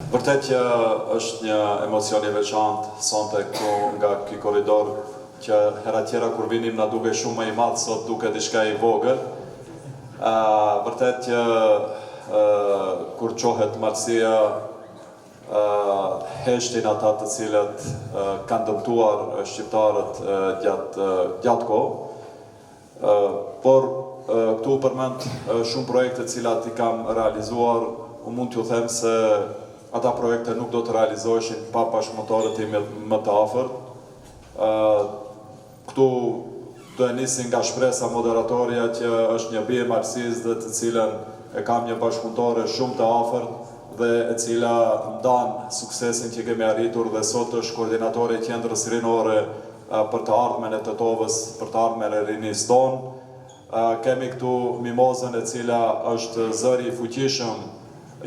Vërtet që është një emocion I veçantë sonte këtu nga ky korridor që hera tjera kur vinim na duke shumë më I madh, sot duket diçka I vogël. Vërtet që kur qohet marrësia heshtin ata të cilët kanë dëmtuar shqiptarët gjatë kohë. Por këtu përmend shumë projekte të cilat I kam realizuar, mund t'ju them se ata projekte nuk do të realizoheshin pa bashkëpunëtorët tim më të afërt. Këtu do e nisin nga shpresa moderatorja që është një bie marrësisë dhe të cilën e kam një bashkëpunëtore shumë të afërt dhe e cila ndan suksesin që kemi arritur dhe sot është koordinatore e qendrës rinore për të ardhmen e Tetovës, për të ardhmen e rinisë tonë. Kemi këtu Mimozën e cila është zëri I fuqishëm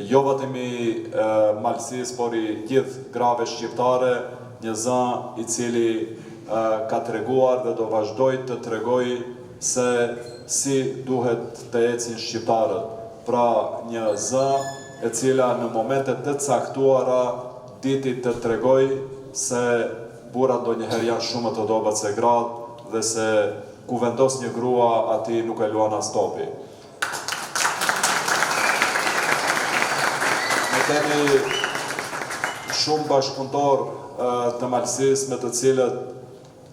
jo vetëm I malësisë, por I gjithë grave shqiptare, një zë I cili ka treguar dhe do vazhdoj të tregoj se si duhet të ecin shqiptarët. Pra një zë e cila në momente të caktuara diti të tregoj se burrat ndonjëherë janë shumë të dobët se gratë dhe se ku vendos një grua ati nuk e luan as topi. Ne kemi shumë bashkëpunëtor të malësisë me të cilët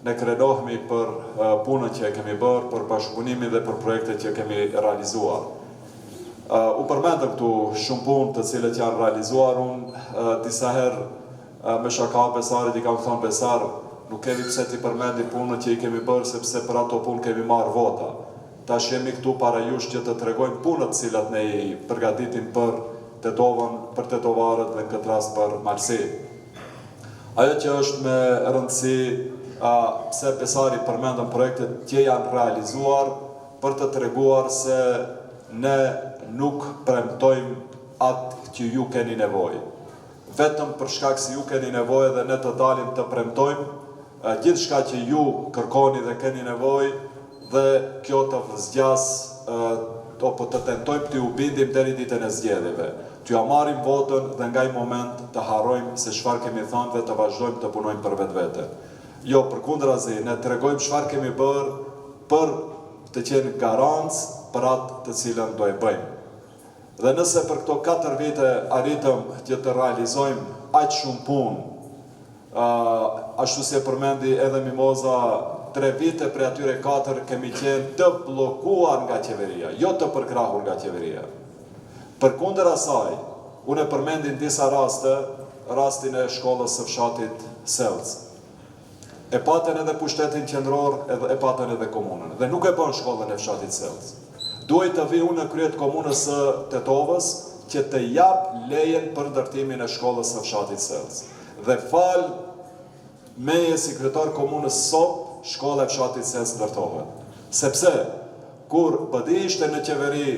ne krenohemi për punën që e kemi bërë, për bashkëpunimin dhe për projektet që kemi realizuar. U përmendëm këtu shumë punë të cilët janë realizuar, unë disa herë me shaka Besarit I kam thënë Besar, nuk kemi pse t'i përmendim punën që I kemi bërë, sepse për ato punë kemi marrë vota. Tash jemi këtu para jush që të tregojmë punët cilat ne I përgatitim për Tetovën, për tetovarët dhe në këtë rast për Malsi. Ajo që është me rëndësi, pse Besari përmendëm projektet që janë realizuar, për të treguar se ne nuk premtojmë atë që ju keni nevojë. Vetëm për shkak se ju keni nevojë dhe ne të dalim të premtojmë gjithë shka që ju kërkoni dhe keni nevojë dhe kjo të vëzgjas apo të tentojmë të ju bindim deri ditën e zgjedhjeve. T'ju marrim votën dhe nga I moment të harrojmë se çfarë kemi thënë dhe të vazhdojmë të punojmë për vetvete. Jo, përkundrazi, ne tregojmë çfarë kemi bërë për të qenë garancë për atë të cilën do e bëjmë. Dhe nëse për këto 4 vite arritëm që të realizojmë aq shumë punë, ashtu si e përmendi edhe Mimoza, 3 vite për atyre 4 kemi qenë të blokuar nga qeveria, jo të përkrahur nga qeveria. Përkundër asaj, unë e përmendin disa raste, rastin e shkollës së fshatit Selc. E patën edhe pushtetin qendror, e patën edhe komunën. Dhe nuk e bën shkollën e fshatit Selc. Duhet të vi unë në kryet komunës së Tetovës që të jap lejen për ndërtimin e shkollës së fshatit Selc. Dhe fal meje si kryetar komunës sot, shkolla e fshatit Selc ndërtohet. Sepse kur BD ishte në qeveri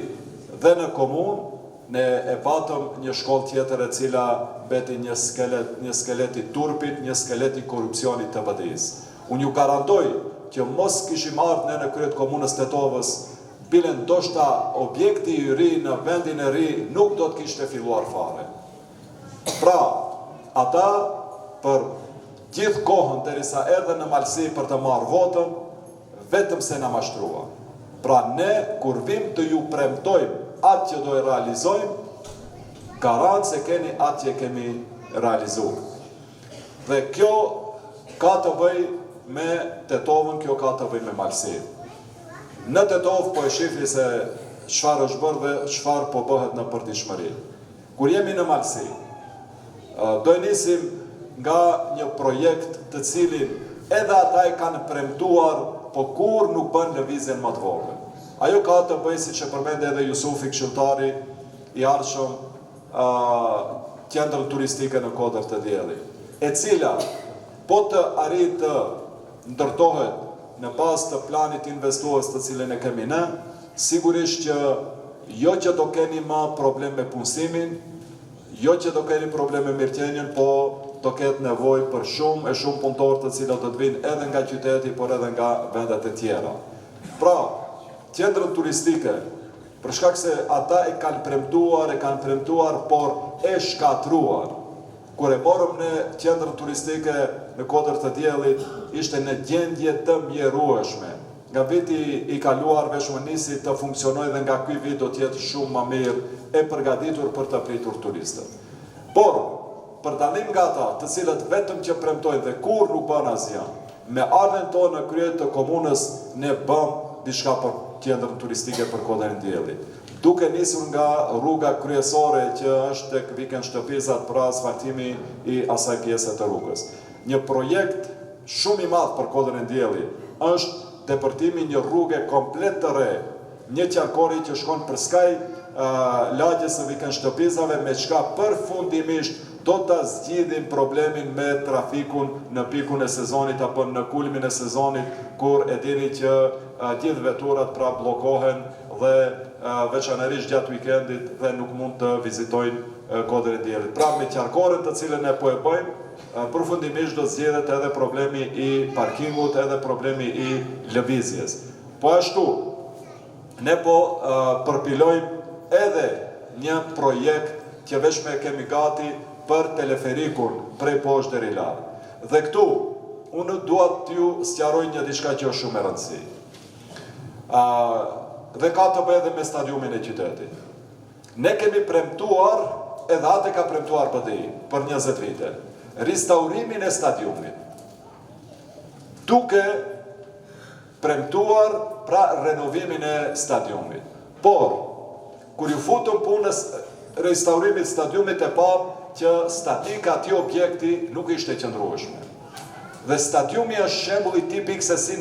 dhe në komunë, ne e patëm një shkollë tjetër e cila beti një skelet I turpit, një skelet I korrupsionit të BD-s. Unë ju garantoj që mos kishim ardhur në kryet komunës Tetovës, bile ndoshta objekti I ri në vendin e ri nuk do të kishte filluar fare. Pra, ata për gjithë kohën derisa erdhën në Malsi për të marrë votën, vetëm se na mashtrua. Pra ne kur vim të ju premtojmë atë që do e realizojmë, garantë se keni atë që kemi realizuar. Dhe kjo ka të bëj me Tetovën, kjo ka të bëj me Malsi. Në Tetovë po e shifni se çfarë është bërë dhe çfarë po bëhet në përditshmëri. Kur jemi në Malsi, do e nisim nga një projekt të cilin edhe ata e kanë premtuar, po kur nuk bën lëvizjen më të vogël. Ajo ka të bëjë, siç e përmendi edhe Jusufi këshilltari I ardhshëm, qendrën turistike në Kodër të Diellit, e cila po të arrijë të ndërtohet në bazë të planit investues të cilën e kemi ne, sigurisht që jo që do keni më problem me punësimin, jo që do keni problem me mirëqenien, po do ketë nevojë për shumë punëtorë të cilët do të vinë edhe nga qyteti, por edhe nga vendet e tjera. Pra, qendrën turistike, për shkak se ata e kanë premtuar, por e shkatruar. kur e morëm në qendrën turistike në Kodër të Diellit, ishte në gjendje të mjerueshme. Nga viti i kaluar vesh më nisi të funksionojë dhe nga ky vit do të jetë shumë më mirë e përgatitur për të pritur turistët. Por, për dalim nga ata, të cilët vetëm që premtojnë dhe kur nuk bën asgjë, me ardhen tonë në krye të komunës ne bëm diçka për qendrën turistike për Kodrën e Diellit. Duke nisur nga rruga kryesore që është tek Viken Shtëpisat për asfaltimi i asaj pjese të rrugës. Një projekt shumë i madh për Kodrën e Diellit është depërtimi një rrugë komplet të re, një qarkori që shkon për skaj lagjes së Viken Shtëpisave, me çka përfundimisht do të zgjidhim problemin me trafikun në pikun e sezonit apo në kulmin e sezonit, kur e dini që gjithë veturat pra bllokohen dhe veçanërisht gjatë weekendit dhe nuk mund të vizitojnë Kodrën e Diellit. Pra me qarkoren të cilën ne po e bëjmë, përfundimisht do zgjedhet edhe problemi i parkingut, edhe problemi i lëvizjes. Po ashtu, ne po përpilojmë edhe një projekt që veç me kemi gati për teleferikun prej poshtë deri lart. Dhe këtu, unë dua t'ju sqaroj një diçka që është shumë e rëndësishme. Dhe ka të bëjë edhe me stadiumin e qytetit. Ne kemi premtuar, edhe atë ka premtuar BDI për 20 vite, restaurimin e stadiumit. Duke premtuar pra renovimin e stadiumit. Por, kur ju futëm punës restaurimit stadiumit e parë, që statika ati objekti nuk ishte qëndrueshme. Dhe stadiumi është shembulli tipik se si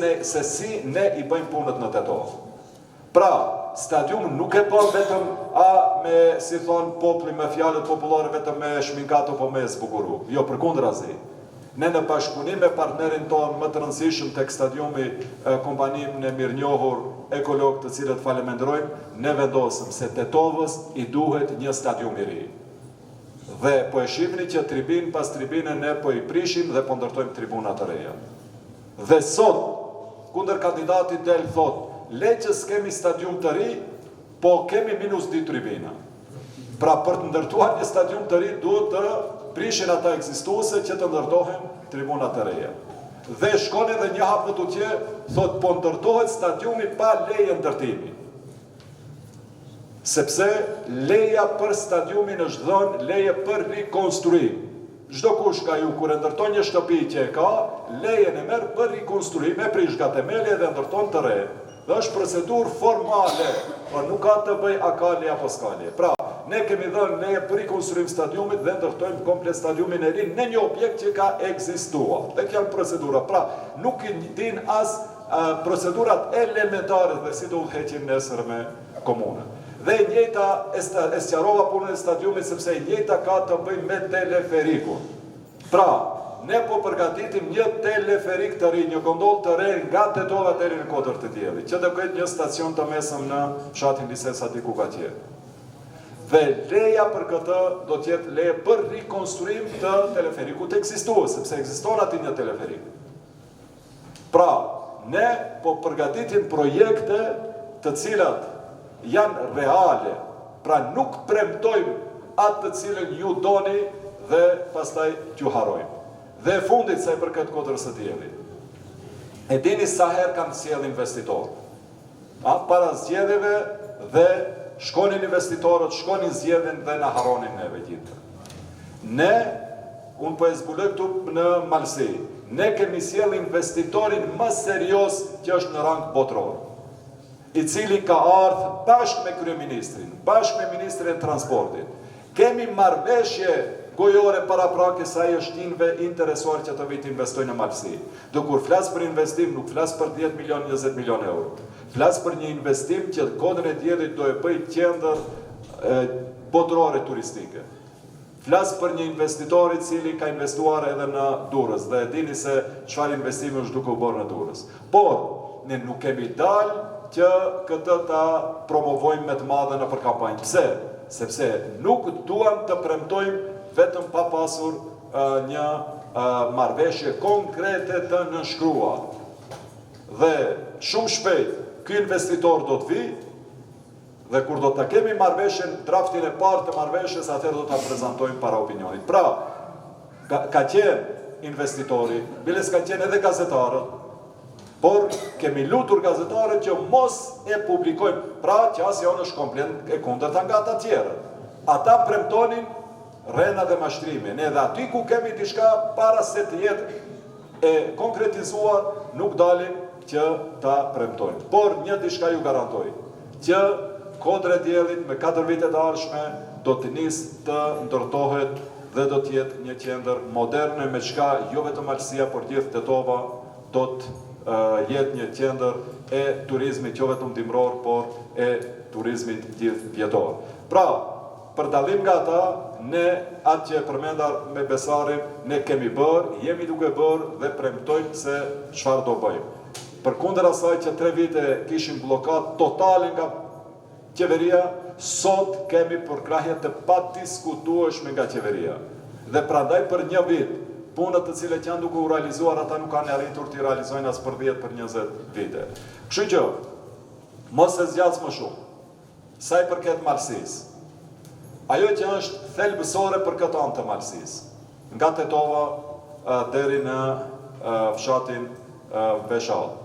ne i bëjmë punët në tetor. Pra, stadium nuk e bën vetëm me, si thonë populli me fjalët popullore, vetëm me shminkat apo me zbukuru. Jo, përkundrazi. Ne në bashkëpunim me partnerin tonë më të rëndësishëm tek stadiumi, kompaninë e mirënjohur ekolog, të cilët falenderojmë, ne vendosëm se Tetovës i duhet një stadium i ri. Dhe po e shihni që tribin pas tribine ne po i prishim dhe po ndërtojmë tribuna të reja. Dhe sot, kundër kandidatit del thot, le që s'kemi stadium të ri, po kemi -2 tribina. Pra për të ndërtuar një stadium të ri, duhet të prishin ata ekzistuese që të ndërtohen tribuna të reja. Dhe shkon edhe një hap në tutje, thot po ndërtohet stadiumi pa leje ndërtimi. Sepse leja për stadiumin është dhënë leje për rikonstruim. Çdo kush ka ju kur e ndërton një shtëpi që e ka, lejen e merr për rikonstruim, e prish nga themeli dhe ndërton të re. Dhe është procedurë formale, por nuk ka të bëj a ka leje apo s'ka leje. Pra, ne kemi dhënë leje për rikonstruim stadiumit dhe ndërtojmë komplet stadiumin e ri në një objekt që ka ekzistuar. Dhe kjo janë procedura. Pra, nuk i din as procedurat elementare dhe si do udhëheqim nesër me komunën. Dhe e njëjta e sqarova punën e stadiumit sepse e njëjta ka të bëjë me teleferikun. Pra, ne po përgatitim një teleferik të ri, një gondolë të re nga Tetova deri në Kodër të Diellit, që do ketë një stacion të mesëm në fshatin Lisesa diku atje. Dhe leja për këtë do të jetë leje për rikonstruim të teleferikut ekzistues, sepse ekziston aty një teleferik. Pra, ne po përgatitim projekte të cilat janë reale, pra nuk premtojmë atë të cilën ju doni dhe pastaj t'ju harojmë. Dhe e fundit sa i përket Kodrës së Diellit. E dini sa herë kanë sjell investitorë. Para zgjedhjeve dhe shkonin investitorët, shkonin zgjedhjen dhe na haronin neve gjithë. Ne, unë po e zbuloj këtu në Malsi, ne kemi sjell investitorin më serioz që është në rang botror, i cili ka ardhë bashkë me kryeministrin, bashkë me ministrin e transportit. Kemi marrëveshje gojore paraprake sa ai është interesuar që të vit investojnë në Malsi. Do kur flas për investim, nuk flas për 10 milion, 20 milion euro. Flas për një investim që Kodrën e Diellit do e bëj qendër botrore turistike. Flas për një investitor i cili ka investuar edhe në Durrës dhe e dini se çfarë investimi është duke u bërë në Durrës. Por ne nuk kemi dalë që këtë ta promovojmë me të madhe në për kampanjë. Pse? Sepse nuk duam të premtojmë vetëm pa pasur një marrëveshje konkrete të nënshkruar. Dhe shumë shpejt, ky investitor do të vi, dhe kur do të kemi marrëveshjen, draftin e parë të marrëveshjes, atëherë do ta prezantojmë para opinionit. Pra, ka qenë investitori, bile s'ka qenë edhe gazetarët, por kemi lutur gazetarët që mos e publikojmë, pra që asë jonë është komplet e kundërta nga ata tjerë. Ata premtonin rena dhe mashtrimin, edhe aty ku kemi diçka para se të jetë e konkretizuar, nuk dalim që ta premtojnë. Por një diçka ju garantoj, që Kodra e Diellit me 4 vite të ardhshme do të nisë të ndërtohet dhe do të jetë një qendër moderne me çka jo vetëm Malësia, por gjithë Tetova do të jetë një qendër e turizmit jo vetëm dimror, por e turizmit gjithë vjetor. Pra, për dallim nga ata, ne atë që përmendar me Besarin, ne kemi bërë, jemi duke bërë dhe premtojmë se çfarë do bëjmë. Përkundër asaj që 3 vite kishim bllokat totale nga qeveria, sot kemi përkrahje të padiskutueshme nga qeveria. Dhe prandaj për një vit, punët të cilet janë duke u realizuar, ata nuk kanë arritur të realizojnë as për 10 për 20 vite. Kështu që, mos e zgjas më shumë, sa i përket Malësisë. Ajo që është thelbësore për këtë anë të Malësisë, nga Tetova deri në fshatin Veshall.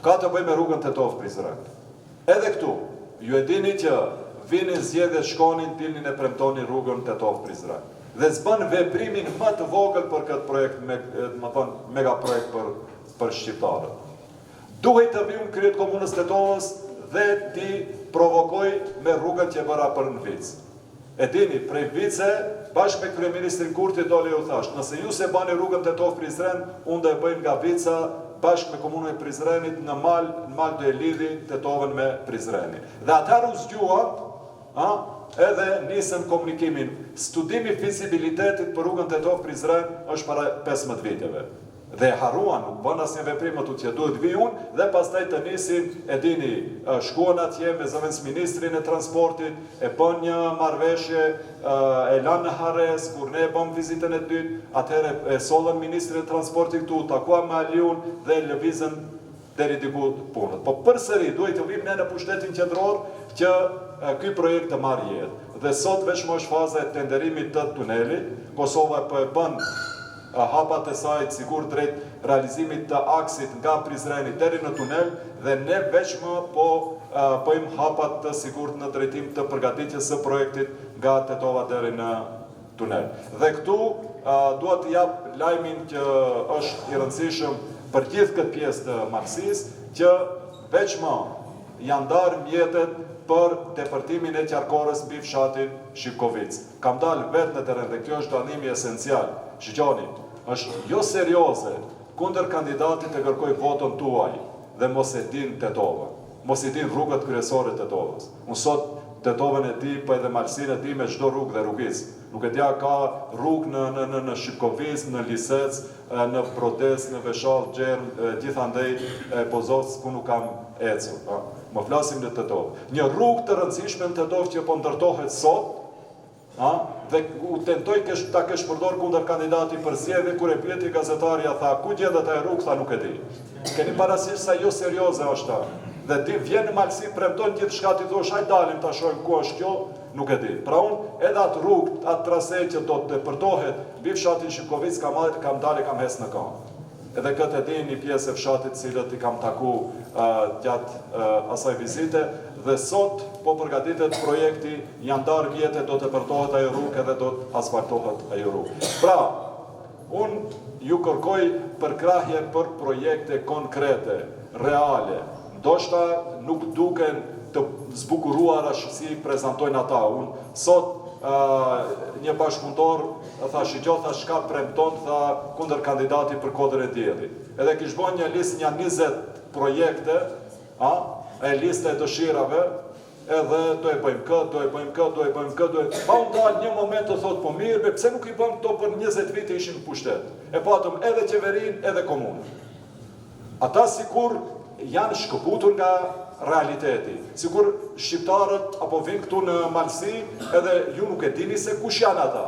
Ka të bëjë me rrugën Tetov-Prizren. Edhe këtu, ju e dini që vinin zgjedhjet, shkonin, dilnin e premtonin rrugën Tetov-Prizren. Dhe zbën veprimin më të vogël për këtë projekt, mega projekt për shqiptarët. Duhet të vijmë kryet komunës Tetovës dhe ti provokoj me rrugën që bëra për në Vic. E dini, prej Vice, bashkë me kryeministrin Kurti doli u thash, nëse ju se bani rrugën Tetov-Prizren, unë do e bëjmë nga Vica, bashkë me komunën e Prizrenit, në mal do e lidhi Tetovën me Prizrenin. Dhe atëherë u zgjuan, edhe nisën komunikimin. Studimi fizibilitetit për rrugën Tetov-Prizren është para 15 viteve. Dhe haruan, nuk bën asnjë veprim aty që duhet vi unë, dhe pastaj të nisin, e dini, shkuan atje me zëvendës ministrin e transportit, e bën një marrëveshje, e lanë në Hares, kur ne e bëm vizitën e dytë, atëherë e sollën ministrin e transportit këtu, takuam me Aliun dhe lëvizën deri diku punët. Po përsëri duhet të vim ne në pushtetin qendror që ky projekt të marrë jetë. Dhe sot vetëm është faza e tenderimit të tunelit. Kosova po e bën hapat e saj sigur drejt realizimit të aksit nga Prizreni deri në tunel, dhe ne vetëm po bëjmë hapat të sigurt në drejtim të përgatitjes së projektit nga Tetova deri në tunel. Dhe këtu dua të jap lajmin që është i rëndësishëm për gjithë këtë pjesë të Malësisë, që veçma janë ndarë mjetet për depërtimin e qarkores mbi fshatin Shivkovic. Kam dalë vetë në teren dhe kjo është dallimi esencial. Shqyqoni, është jo serioze kundër kandidatit të kërkoj votën tuaj dhe mos e din Tetova, mos e din rrugët kryesore të Tetovës. Unë sot Tetovën e di, po edhe Malësinë e di me çdo rrugë dhe rrugis. Nuk e dja ka rrugë në Shivkovic, në Lisec, në Prodes, në Veshall, Gjerm, gjithandej Pozovc, ku nuk kam ecur. Më flasim në Tetovë. Një rrugë të rëndësishme në Tetovë që po ndërtohet sot, dhe u tentoj ta kesh përdor kundër kandidati për zgjedhje, kur e pyeti gazetarja, tha, ku gjendet ajo rrugë, tha, nuk e di. Keni parasysh sa jo serioze është ta. Dhe ti vjen në Malësi, premton gjithçka, ti thosh, hajde dalim ta shohim ku është kjo, nuk e di. Pra unë edhe atë rrugë, atë trase që do të depërtohet mbi fshatin Shivkovic, kam dalë, kam hes në kam. Edhe këtë e di një pjesë e fshatit cilët i kam taku gjatë asaj vizite, dhe sot po përgatitet projekti, janë darë mjetet, do të përtohet ajo rrugë edhe do të asfaltohet ajo rrugë. Pra, unë ju kërkoj përkrahje për projekte konkrete, reale, ndoshta nuk duken të zbukuruara si prezentojnë ata. Unë sot një bashkëpunëtor tha shqyqo, tha shka premton, tha kundër kandidati për Kodrën e Diellit. Edhe kish bën një listë, një 20 projekte, e listë e dëshirave, edhe do e bëjmë këtë, do e bëjmë këtë, do e bëjmë këtë, pa unë dalë një moment të thotë, po mirë, pse nuk i bëjmë këto për 20 vite ishin në pushtet. E patëm edhe qeverin, edhe komunë. Ata sikur janë shkëputur nga realiteti. Sikur shqiptarët apo vinë këtu në Malësi, edhe ju nuk e dini se kush janë ata.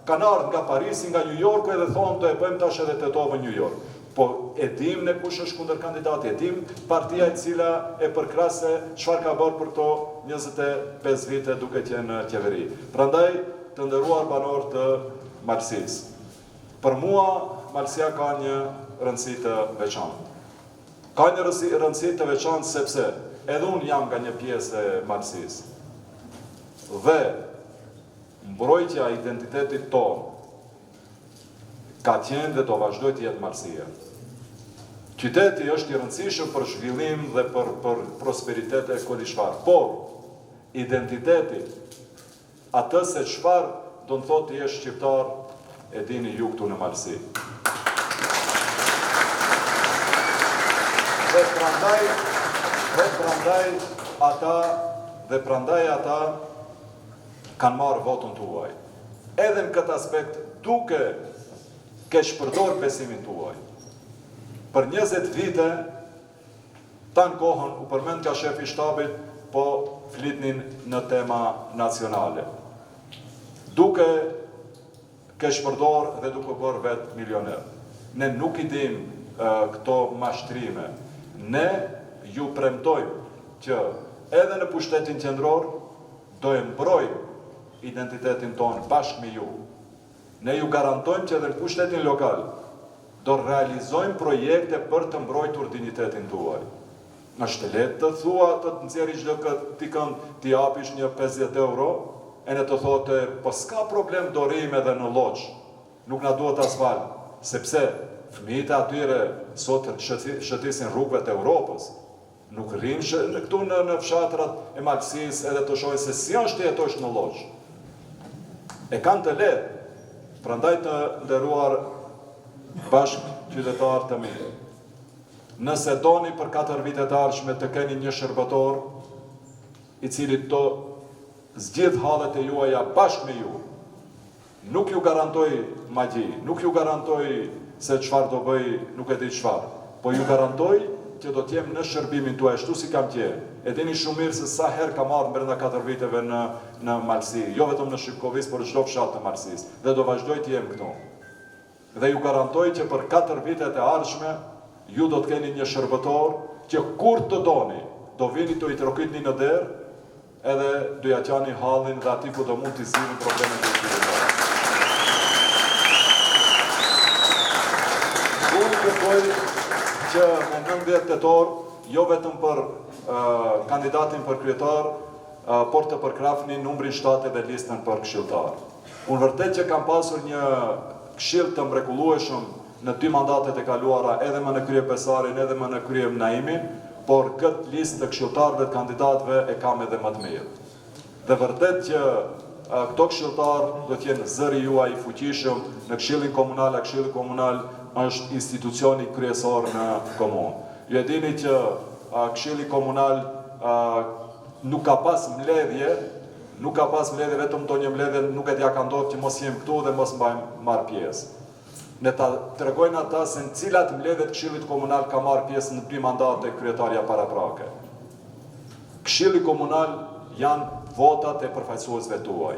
Kanë ardhur nga Parisi, nga New Yorku, edhe thonë do e bëjmë tash edhe Tetovën New York. Po e dim ne kush është kundër kandidati, e dim partia e cila e përkrase çfarë ka bërë për këto 25 vite duke qenë në qeveri. Prandaj të nderuar banor të Malësisë. Për mua, Malësia ka një rëndësi të veçantë. Ka një rëndësi të veçantë sepse edhe unë jam nga një pjesë e Malësisë. Dhe mbrojtja e identitetit tonë ka qenë dhe do vazhdoj të jetë Malësia. Qyteti është i rëndësishëm për zhvillim dhe për prosperitet e kodishfar. Por, identiteti, atë se çfarë do në thotë të jesh shqiptar, e dini ju këtu në Malësi. Dhe prandaj ata kanë marrë votën tuaj. Edhe në këtë aspekt duke keq përdor besimin tuaj. Për 20 vite, tanë kohën u përmend nga shefi shtabit, po flitnin në tema nacionale. Duke keq përdor dhe duke bërë vetë milioner. Ne nuk I dim këto mashtrime. Ne ju premtojmë që edhe në pushtetin qendror do e mbrojmë identitetin tonë bashkë me ju. Ne ju garantojmë që edhe në pushtetin lokal do realizojmë projekte për të mbrojtur dignitetin tuaj. Është lehtë të thua të nxjerrë çdo këtë kënd t'i japish një 50 euro, e ne të thotë, po s'ka problem dorim edhe në Lloç. Nuk na duhet asfalt, sepse fëmijët atyre sot shëtisin rrugëve të Europës. Nuk rrinë këtu në fshatrat e Malësisë edhe të shohin se si është të jetosh në Lloç. E kanë të lehtë, prandaj të nderuar bashkë qytetarë të mirë. Nëse doni për 4 vite të ardhshme të keni një shërbëtor I cili të zgjidh hallet e juaja bashkë me ju, nuk ju garantoj magji, nuk ju garantoj se çfarë do bëj, nuk e di çfarë, po ju garantoj që do t'jem në shërbimin tuaj ashtu si kam qenë. E dini shumë mirë se sa herë kam ardhur brenda 4 viteve në Malësi, jo vetëm në Shqipkovis, por çdo fshat të Malësisë, dhe do vazhdoj të jem këtu. Dhe ju garantoj që për 4 vitet e ardhshme ju do të keni një shërbëtor që kur të doni, do vini të I trokitni në derë, edhe do ja qani hallin dhe ati ku do mund t'i zgjidhni problemet e qytetarëve. Unë kërkoj që me 19 tetor, jo vetëm për kandidatin për kryetar, por të përkrahni numrin 7 dhe listën për këshilltar. Unë vërtet që kam pasur një këshill të mrekullueshëm në 2 mandatet e kaluara, edhe më në krye Besarin, edhe më në krye Naimin, por këtë listë të këshilltarëve të kandidatëve e kam edhe më të mirë. Dhe vërtet që këto këshilltarë do t'jenë zëri juaj I fuqishëm në Këshillin Komunal, a Këshilli Komunal është institucioni kryesor në komunë. Ju e dini që Këshilli Komunal nuk ka pas mbledhje, vetëm të një mbledhje nuk e t'ja ka ndodhur që mos jem këtu dhe mos marr pjesë. Ne ta tregojnë ata se në cilat mbledhjet Këshillit Komunal ka marrë pjesë në 2 mandate kryetarja paraprake. Këshilli Komunal janë votat e përfaqësuesve tuaj.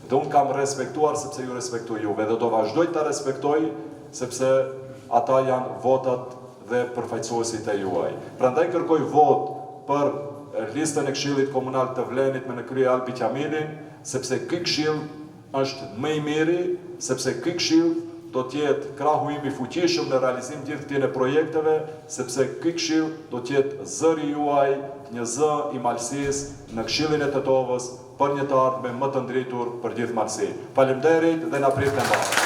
Dhe unë kam respektuar sepse ju respektoj juve dhe do vazhdoj ta respektoj sepse ata janë votat dhe përfaqësuesit e juaj. Prandaj kërkoj vot për listën e Këshillit Komunal të Vlenit me në krye Albi Qamilin, sepse ky këshill është më I miri, sepse ky këshill do t'jetë krahu im I fuqishëm në realizim gjithë këtyre projekteve, sepse ky këshill do t'jetë zëri juaj, një zë I Malësisë në Këshillin e Tetovës për një të ardhme më të ndritur për gjithë Malësinë. Faleminderit dhe na prit në mbarë.